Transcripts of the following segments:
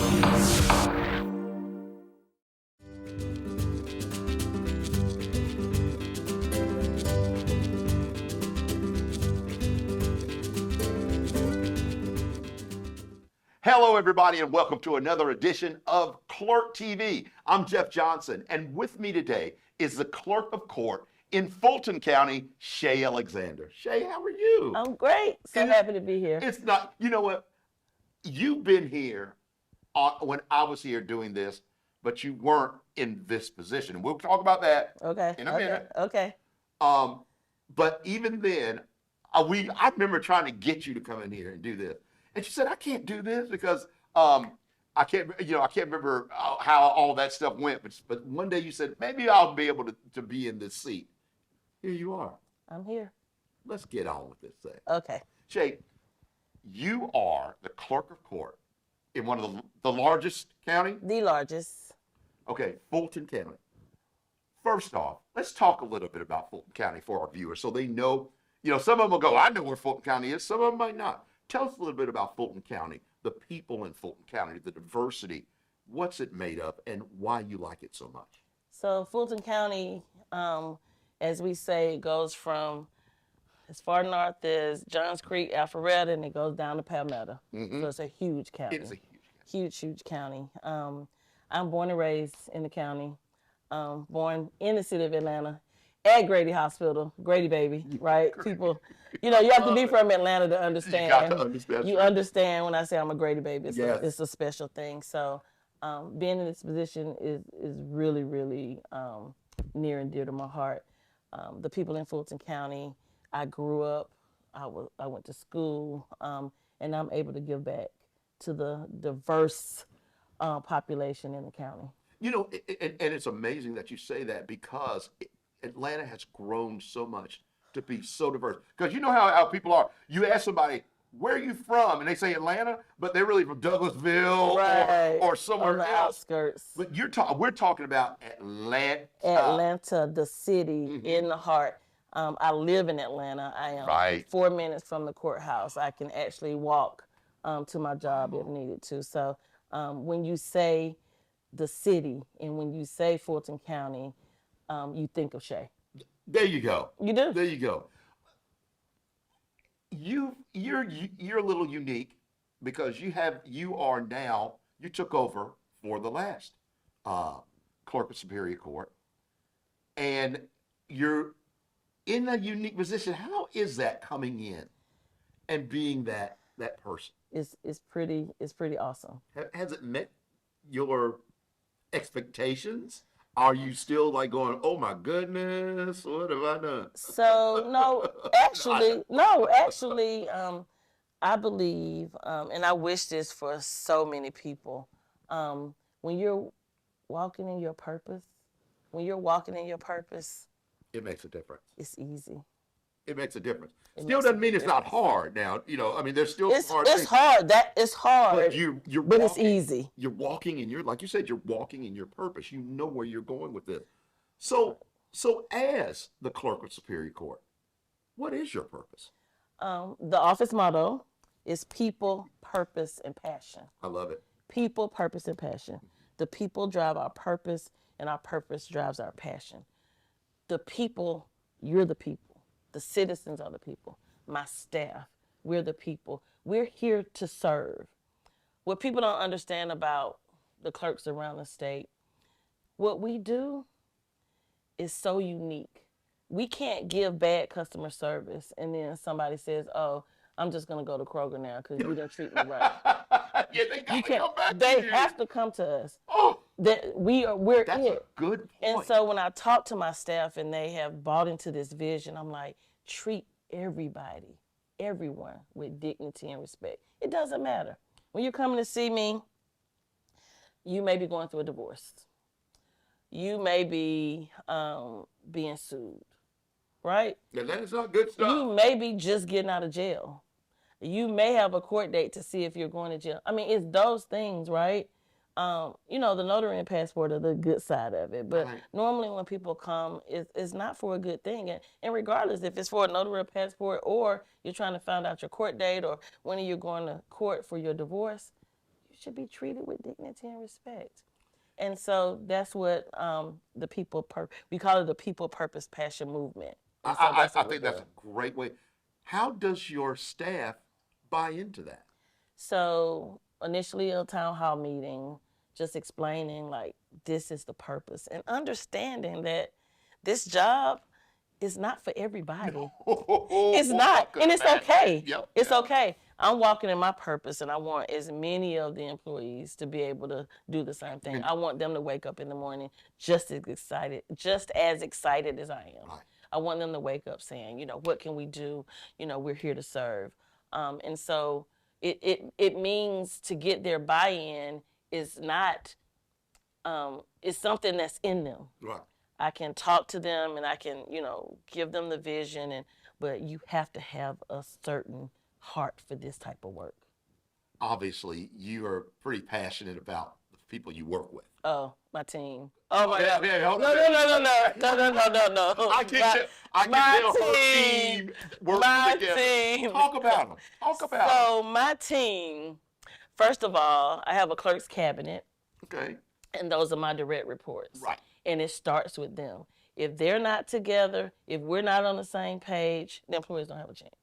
Hello, everybody, and welcome to another edition of Clerk TV. I'm Jeff Johnson, and with me today is the Clerk of Court in Fulton County, Shay Alexander. Shay, how are you? I'm great. So happy to be here. It's not, you know what? You've been here when I was here doing this, but you weren't in this position. We'll talk about that in a minute. Okay. But even then, I remember trying to get you to come in here and do this. And she said, I can't do this because I can't remember how all that stuff went. But one day you said, maybe I'll be able to be in this seat. Here you are. I'm here. Let's get on with this thing. Okay. Shay, you are the clerk of court in one of the largest county? The largest. Okay, Fulton County. First off, let's talk a little bit about Fulton County for our viewers so they know, some of them will go, I know where Fulton County is. Some of them might not. Tell us a little bit about Fulton County, the people in Fulton County, the diversity, what's it made of, and why you like it so much. So Fulton County, as we say, goes from as far north as Johns Creek, Alpharetta, and it goes down to Palmetto. So it's a huge county. It's a huge Huge county. I'm born and raised in the county, born in the city of Atlanta, at Grady Hospital, Grady baby, right? People, you have to be from Atlanta to understand. You got to understand. You understand when I say I'm a Grady baby. It's a special thing. So being in this position is really, really near and dear to my heart. The people in Fulton County, I grew up, I went to school, and I'm able to give back to the diverse population in the county. And it's amazing that you say that because Atlanta has grown so much to be so diverse. Because you know how people are. You ask somebody, where are you from? And they say Atlanta, but they're really from Douglasville or somewhere on the else. Outskirts. But we're talking about Atlanta. Atlanta, the city in the heart. I live in Atlanta. I am 4 minutes from the courthouse. I can actually walk to my job if needed to. So when you say the city and when you say Fulton County, you think of Shay. There you go. You do. There you go. You're a little unique because you took over for the last clerk of Superior Court, and you're in a unique position. How is that coming in and being that person? It's pretty awesome. Has it met your expectations? Are you still like going, oh my goodness, what have I done? So no, actually, I believe, and I wish this for so many people, when you're walking in your purpose, it makes a difference. It's easy. It makes a difference. Still doesn't mean it's not hard now. There's still hard things. It's hard. It's hard. But it's easy. You're walking in like you said, you're walking in your purpose. You know where you're going with this. So as the clerk of Superior Court, what is your purpose? The office motto is people, purpose, and passion. I love it. People, purpose, and passion. The people drive our purpose, and our purpose drives our passion. The people, you're the people. The citizens are the people. My staff, we're the people. We're here to serve. What people don't understand about the clerks around the state, what we do is so unique. We can't give bad customer service and then somebody says, oh, I'm just going to go to Kroger now because you didn't treat me right. They have to come to us. Oh, we're that's it. A good point. And so when I talk to my staff and they have bought into this vision, I'm like, treat everyone with dignity and respect. It doesn't matter. When you're coming to see me, you may be going through a divorce. You may be being sued, right? Yeah, that is not good stuff. You may be just getting out of jail. You may have a court date to see if you're going to jail. I mean, it's those things, right? The notary and passport are the good side of it. But normally when people come, it's not for a good thing. And regardless if it's for a notary or passport or you're trying to find out your court date or when you're going to court for your divorce, you should be treated with dignity and respect. And so that's what we call it the people, purpose, passion movement. And so that's I what we're think that's doing. a great way. How does your staff buy into that? So initially a town hall meeting, just explaining like this is the purpose and understanding that this job is not for everybody. It's I not, could and it's imagine. okay. Yep. It's Yeah. okay. I'm walking in my purpose, and I want as many of the employees to be able to do the same thing. And- I want them to wake up in the morning just as excited as I am. Right. I want them to wake up saying, what can we do? We're here to serve. And so it means to get their buy-in is not it's something that's in them. Right. I can talk to them and I can, give them the vision but you have to have a certain heart for this type of work. Obviously, you are pretty passionate about the people you work with. Oh, my team. Oh my Okay, God. okay, hold No, on. no, no, no, no, no, no, no, no. I can tell her team works My together. team. Talk about them. Talk about them. So my team, first of all, I have a clerk's cabinet, Okay. and those are my direct reports. Right. And it starts with them. If they're not together, if we're not on the same page, the employees don't have a chance.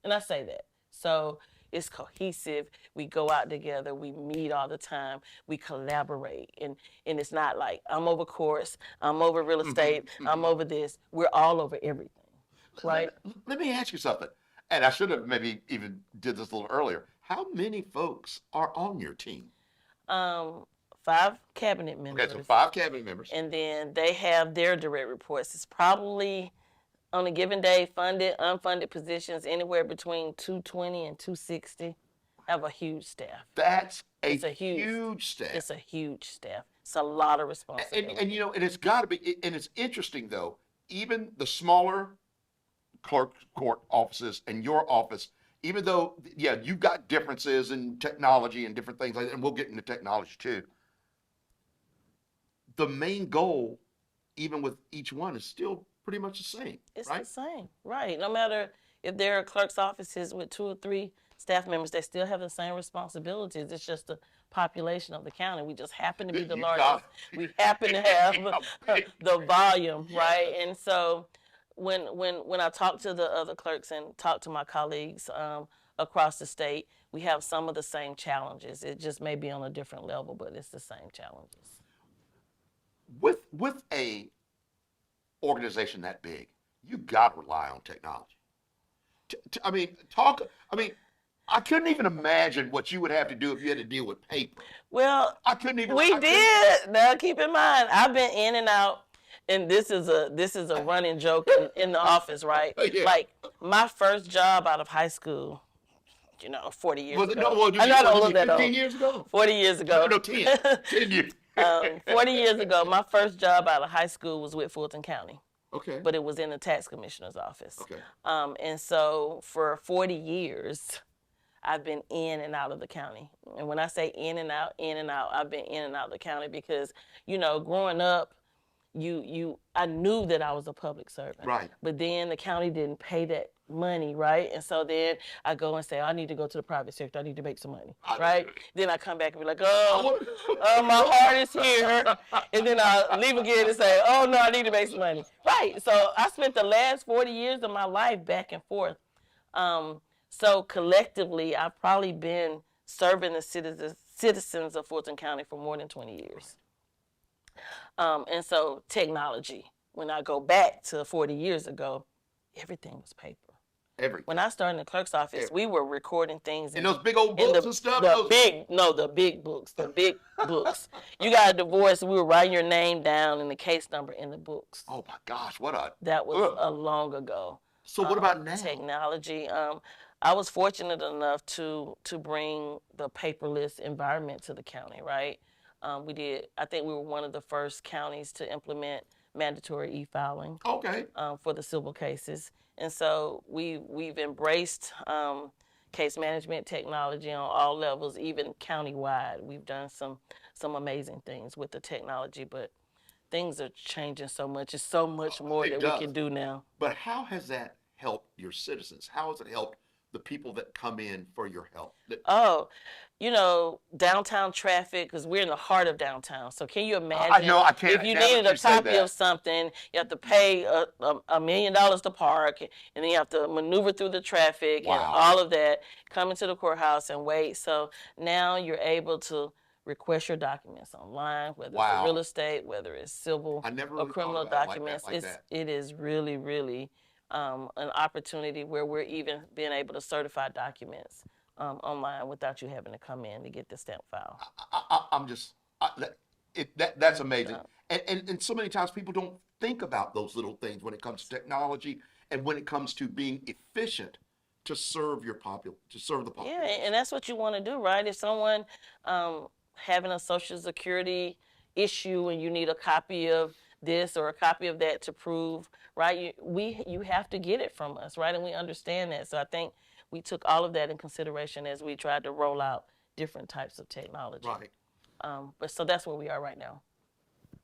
And I say that. So it's cohesive. We go out together. We meet all the time. We collaborate. And it's not like I'm over courts, I'm over real estate, I'm over this. We're all over everything. Right? Let me ask you something. And I should have maybe even did this a little earlier. How many folks are on your team? 5 cabinet members. Okay, so 5 cabinet members. And then they have their direct reports. It's probably on a given day, funded, unfunded positions, anywhere between 220 and 260. I have a huge staff. That's It's a a huge staff. It's a huge staff. It's a lot of responsibility. And and it's got to be, and it's interesting though, even the smaller clerk court offices and your office, even though, yeah, you've got differences in technology and different things like that, and we'll get into technology too. The main goal, even with each one, is still pretty much the same, It's right? the same, right? No matter if there are clerk's offices with 2 or 3 staff members, they still have the same responsibilities. It's just the population of the county. We just happen to be the You largest. got We happen to have the volume, right? And so when I talk to the other clerks and talk to my colleagues across the state, we have some of the same challenges. It just may be on a different level, but it's the same challenges. With a organization that big, you got to rely on technology. I mean, I couldn't even imagine what you would have to do if you had to deal with paper. Well, I couldn't even. we did. Now, keep in mind, I've been in and out, and this is a running joke in the office, right? Yeah. Like my first job out of high school, 40 years Was it, ago. no, well, I know I don't look that 15 old. years ago? 40 years ago. No, 10. 10 years. 40 years ago, my first job out of high school was with Fulton County, Okay. but it was in the tax commissioner's office. Okay. And so for 40 years, I've been in and out of the county. And when I say in and out, I've been in and out of the county because, growing up, I knew that I was a public servant. Right. But then the county didn't pay that money, right? And so then I go and say, I need to go to the private sector. I need to make some money, right? Then I come back and be like, my heart is here. And then I leave again and say, oh, no, I need to make some money. Right. So I spent the last 40 years of my life back and forth. So collectively, I've probably been serving the citizens of Fulton County for more than 20 years. And so technology, when I go back to 40 years ago, everything was paper. Everything. When I started in the clerk's office, we were recording things in those big old books and stuff? The big books, the big books. You got a divorce, we were writing your name down and the case number in the books. Oh my gosh, That was a long ago. So what about now? Technology. I was fortunate enough to bring the paperless environment to the county, right? I think we were one of the first counties to implement mandatory e-filing. Okay. For the civil cases. And so we've embraced case management technology on all levels, even countywide. We've done some amazing things with the technology, but things are changing so much. It's so much more that we can do now. But how has that helped your citizens? How has it helped the people that come in for your help? Oh, downtown traffic, because we're in the heart of downtown. So can you I imagine know, I can't, if you now that needed you a say copy of that. something, you have to pay $1 million to park, and then you have to maneuver through the traffic and Wow. all of that, come into the courthouse and wait. So now you're able to request your documents online, whether it's real Wow. estate, whether it's civil I never or really thought criminal about it like that, documents. like that. It is really, really an opportunity where we're even being able to certify documents online without you having to come in to get the stamp file. I'm just, that's amazing. And so many times people don't think about those little things when it comes to technology and when it comes to being efficient to serve to serve the Yeah, population. and that's what you want to do, right? If someone having a Social Security issue and you need a copy of this or a copy of that to prove, right? You have to get it from us, right? And we understand that. So I think we took all of that in consideration as we tried to roll out different types of technology. Right. But so that's where we are right now.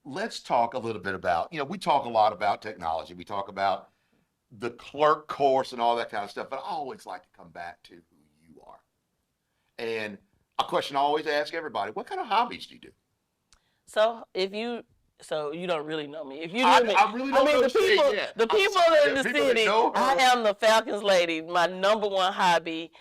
Let's talk a little bit about, we talk a lot about technology. We talk about the clerk course and all that kind of stuff, but I always like to come back to who you are. And a question I always ask everybody, what kind of hobbies do you do? So you don't really know me. If you I, knew me, I really don't know the Shay people, yet. the people in the people that city, know I her. am the Falcons lady. My number one hobby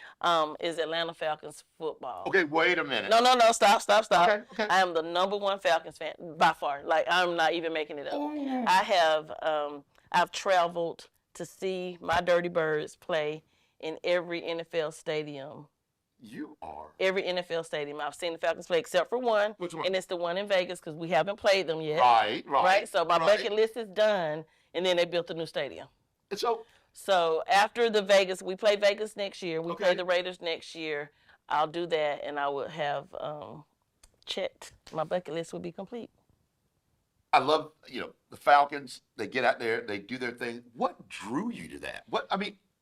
is Atlanta Falcons football. Okay, wait a minute. No, stop. Okay. I am the number one Falcons fan by far. Like, I'm not even making it up. Oh. I've traveled to see my Dirty Birds play in every NFL stadium. You are. Every NFL stadium. I've seen the Falcons play except for one. Which one? And it's the one in Vegas because we haven't played them yet. Right. So my bucket list is done, and then they built a new stadium. And So after the Vegas, we play Vegas next year. We Okay. play the Raiders next year. I'll do that, and I would have checked. My bucket list would be complete. I love, the Falcons. They get out there, they do their thing. What drew you to that?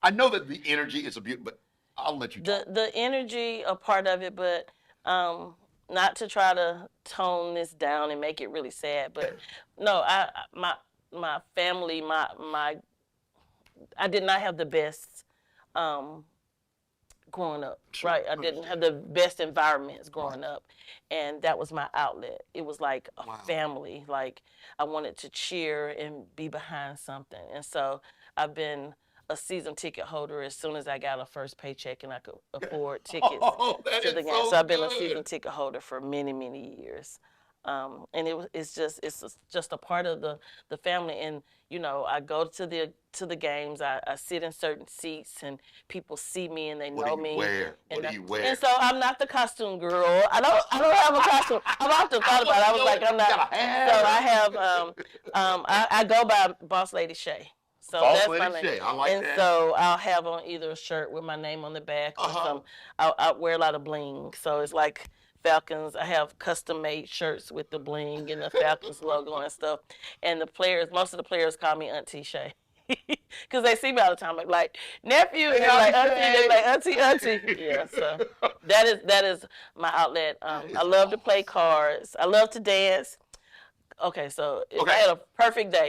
I know that the energy is a beauty, but I'll let you talk. The energy, a part of it, but not to try to tone this down and make it really sad. But no, my family, I did not have the best growing up, Sure. right? I didn't have the best environments growing up, and that was my outlet. It was like a family. Like, I wanted to cheer and be behind something, and so I've been a season ticket holder as soon as I got a first paycheck and I could afford tickets to the game. So I've been a season ticket holder for many, many years. And it's just a part of the family. And I go to the games. I sit in certain seats, and people see me and they know me. What do you wear? And so I'm not the costume girl. I don't have a costume. I've often thought about it. I was like, I'm not. So I have I go by Boss Lady Shay. So Boss Lady Shay. I like that. And so I'll have on either a shirt with my name on the back or I wear a lot of bling. So it's like Falcons. I have custom made shirts with the bling and the Falcons logo and stuff. And most of the players call me Auntie Shay. Because they see me all the time, like nephew, and they're like auntie, auntie. Yeah, so that is my outlet. I love to play cards. I love to dance. Okay, so if I had a perfect day,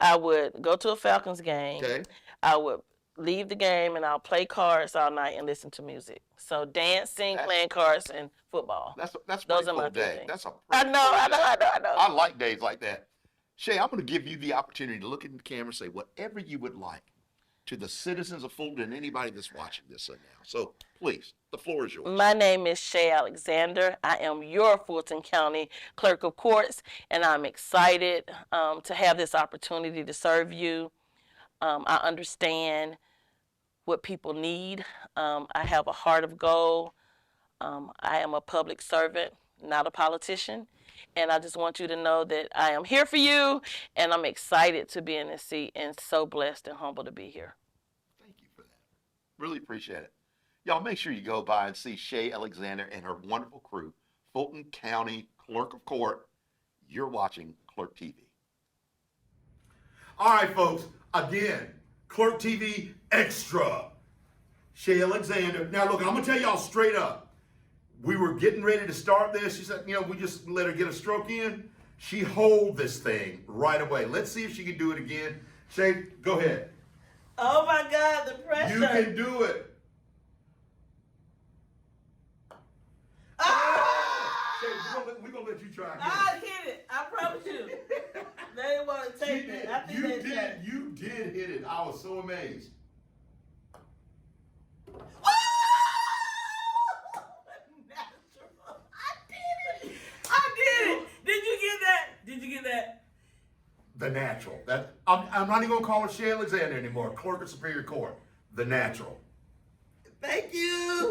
I would go to a Falcons game. Okay. I would leave the game and I'll play cards all night and listen to music. So dancing, playing cards, and football. That's those are my my day. things. That's a I know. I like days like that. Shay, I'm going to give you the opportunity to look in the camera and say whatever you would like to the citizens of Fulton and anybody that's watching this right now. So please, the floor is yours. My name is Shay Alexander. I am your Fulton County Clerk of Courts, and I'm excited to have this opportunity to serve you. I understand what people need. I have a heart of gold. I am a public servant, not a politician. And I just want you to know that I am here for you, and I'm excited to be in this seat and so blessed and humble to be here. Thank you for that. Really appreciate it. Y'all make sure you go by and see Shay Alexander and her wonderful crew, Fulton County Clerk of Court. You're watching Clerk TV. All right, folks. Again, Clerk TV Extra. Shay Alexander. Now, look, I'm going to tell y'all straight up. We were getting ready to start this. She said, we just let her get a stroke in. She hold this thing right away. Let's see if she can do it again. Shay, go ahead. Oh my God, the pressure. You can do it. We're gonna let you try again. I hit it. I promise you. They didn't want to take it. I think You they did. said. You did hit it. I was so amazed. Natural. I did it. Did you get that? Did you get that? The natural. I'm not even gonna call her Shay Alexander anymore. Clerk of Superior Court. The natural. Thank you.